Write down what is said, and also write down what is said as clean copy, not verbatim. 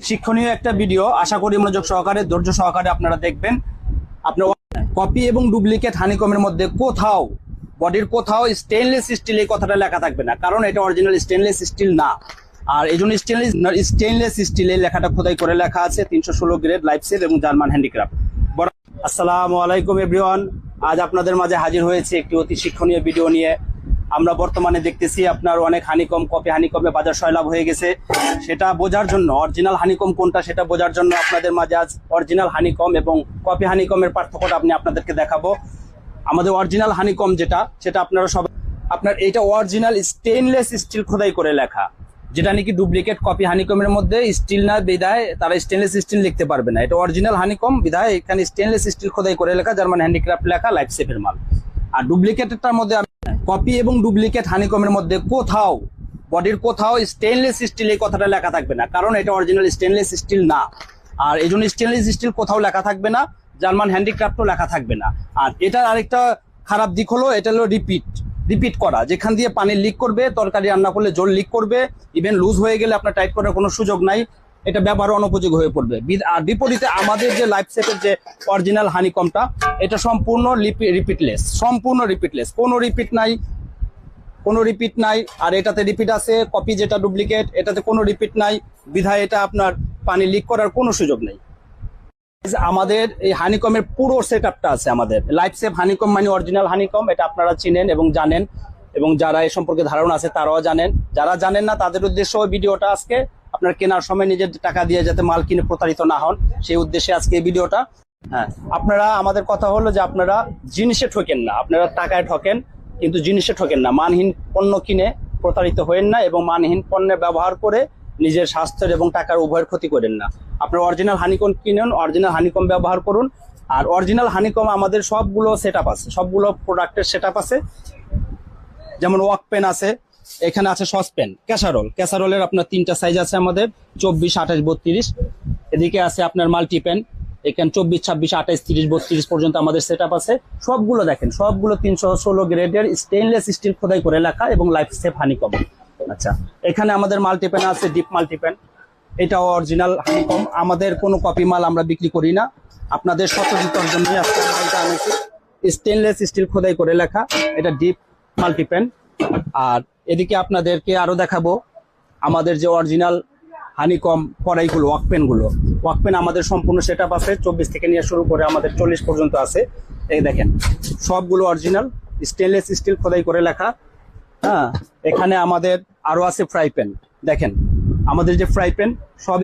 শিক্ষণীয় একটা ভিডিও, আশা করি মনোযোগ সহকারে ধৈর্য সহকারে আপনারা দেখবেন। আপনার কপি এবং ডুপ্লিকেট হানিকমের মধ্যে কোথাও বডির কোথাও স্টেনলেস স্টিল এই কথাটা লেখা থাকবে না, কারণ এটা অরিজিনাল স্টেনলেস স্টিল না। আর এই জন্য স্টেনলেস স্টিল এই লেখাটা খোদাই করে লেখা আছে 316 গ্রেড লাইফ সেভ এবং জার্মান হ্যান্ডিক্রাফট। আসসালামু আলাইকুম এভরিওয়ান, আজ আপনাদের মাঝে হাজির হয়েছে একটি অতি শিক্ষণীয় ভিডিও নিয়ে। আমরা বর্তমানে দেখতেছি আপনার অনেক হানিকম, কপি হানিকমে বাজার সয়লাভ হয়ে গেছে। সেটা বোঝার জন্য, অরিজিনাল হানিকম কোনটা সেটা বোঝার জন্য আপনাদের মাঝে আজ অরিজিনাল হানিকম এবং কপি হানিকমের পার্থক্যটা আপনাদেরকে দেখাবো। আমাদের অরিজিনাল হানিকম যেটা, সেটা আপনারা সবাই আপনার এটা অরিজিনাল স্টেনলেস স্টিল খোদাই করে লেখা, যেটা নাকি ডুপ্লিকেট কপি হানিকমের মধ্যে স্টিল না বিধায় তারা স্টেনলেস স্টিল লিখতে পারবে না। এটা অরিজিনাল হানিকম বিধায় এখানে স্টেনলেস স্টিল খোদাই করে লেখা, জার্মান হ্যান্ডিক্রাফট লেখা, লাইফ সেভের মাল। আর ডুপ্লিকেটেরটার মধ্যে কপি এবং ডুপ্লিকেট হানিকমের মধ্যে কোথাও বডির কোথাও স্টেনলেস স্টিল এই কথাটা লেখা থাকবে না, কারণ এটা অরিজিনাল স্টেনলেস স্টিল না। আর এই জন্য স্টেনলেস স্টিল কোথাও লেখা থাকবে না, জার্মান হ্যান্ডিক্রাফটও লেখা থাকবে না। আর এটার আরেকটা খারাপ দিক হলো, এটা হলো রিপিট করা। যেখান দিয়ে পানি লিক করবে, তরকারি রান্না করলে জল লিক করবে, ইভেন লুজ হয়ে গেলে আপনার টাইট করার কোনো সুযোগ নাই, এটা ব্যবহার অনুপযোগী হয়ে পড়বে। আর বিপরীতে আমাদের যে লাইফ সেটের যে অরিজিনাল হানিকমটা, এটা সম্পূর্ণ রিপিটলেস, কোনো রিপিট নাই। আর এটাতে রিপিট আছে, কপি যেটা ডুপ্লিকেট, এটাতে কোনো রিপিট নাই বিধায় এটা আপনার পানি লিক করার কোনো সুযোগ নেই। আমাদের এই হানিকমের পুরো সেটআপটা আছে আমাদের লাইফ সেভ হানিকম, মানে অরিজিনাল হানিকম। এটা আপনারা চিনেন এবং জানেন, এবং যারা এ সম্পর্কে ধারণা আছে তারাও জানেন। যারা জানেন না তাদের উদ্দেশ্য ওই ভিডিওটা আজকে। আপনার কেনার সময় নিজের টাকা দিয়ে যাতে মাল কিনে প্রতারিত না হন, সেই উদ্দেশ্যে আজকে এই ভিডিওটা। হ্যাঁ, আপনারা, আমাদের কথা হলো যে আপনারা জিনিসে ঠকেন না, আপনারা টাকায় ঠকেন কিন্তু জিনিসে ঠকেন না। মানহীন পণ্য কিনে প্রতারিত হয়েন না, এবং মানহীন পণ্যের ব্যবহার করে নিজের স্বাস্থ্যের এবং টাকার উভয়ের ক্ষতি করেন না। আপনার অরিজিনাল হানিকম কিনুন, অরিজিনাল হানিকম ব্যবহার করুন। আর অরিজিনাল হানিকম আমাদের সবগুলো সেটআপ আছে, সবগুলো প্রোডাক্টের সেটআপ আছে। যেমন ওয়াক পেন আছে, এখানে আছে সসপেন, ক্যাসারোলের আপনার 3টা সাইজ আছে আমাদের, 24, 28, 32। এদিকে আছে আপনার মাল্টিপেন, এখানে 24, 26, 28, 30, 32 পর্যন্ত আমাদের সেটআপ আছে। সবগুলো দেখেন, সবগুলো 316 গ্রেডের স্টেনলেস স্টিল খোদাই করে লেখা এবং লাইফ সেভ হানিকম। আচ্ছা, এখানে আমাদের মাল্টিপেন আছে, ডিপ মাল্টিপেন, এটাও অরিজিনাল হানিকম। আমাদের কোনো কপি মাল আমরা বিক্রি করি না, আপনাদের সচেতনতার জন্যই আজকে মালটা আনেছি। স্টেনলেস স্টিল খোদাই করে লেখা, এটা ডিপ মাল্টিপেন। আর এদিকে আপনাদেরকে আরো দেখাবো আমাদের যে অরিজিনাল হানিকম কড়াইগুলো, ওয়াকপেন আমাদের সম্পূর্ণ সেটআপ আছে। 24 থেকে নিয়ে শুরু করে আমাদের 40 পর্যন্ত আছে। এই দেখেন, সবগুলো অরিজিনাল স্টেনলেস স্টিল খোদাই করে লেখা। হ্যাঁ, এখানে আমাদের আরো আছে ফ্রাই প্যান। দেখেন আমাদের যে ফ্রাই প্যান, সব